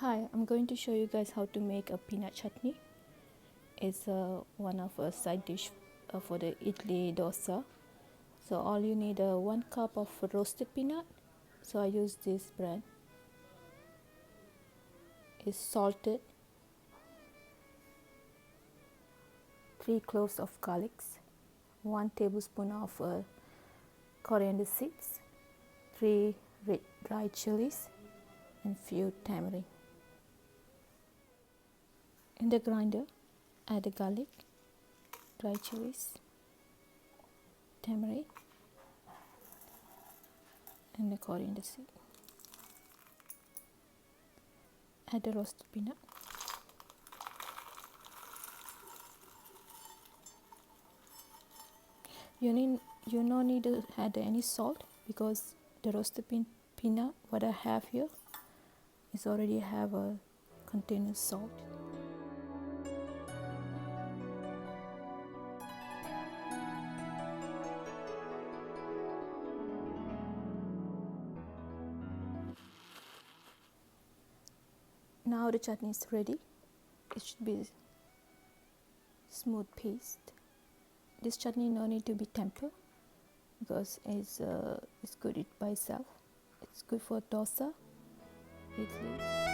Hi, I'm going to show you guys how to make a peanut chutney. It's one of a side dish for the idli dosa. So all you need 1 cup of roasted peanut. So I use this brand. It's salted. 3 cloves of garlic. 1 tablespoon of coriander seeds. 3 red dry chilies and few tamarind. In the grinder, add the garlic, dry chilies, tamarind, and the coriander seed. Add the roasted peanut. You no need to add any salt because the roasted peanut what I have here is already have a container salt. Now the chutney is ready. It should be smooth paste. This chutney no need to be tempered because it's good it by itself. It's good for dosa, idli.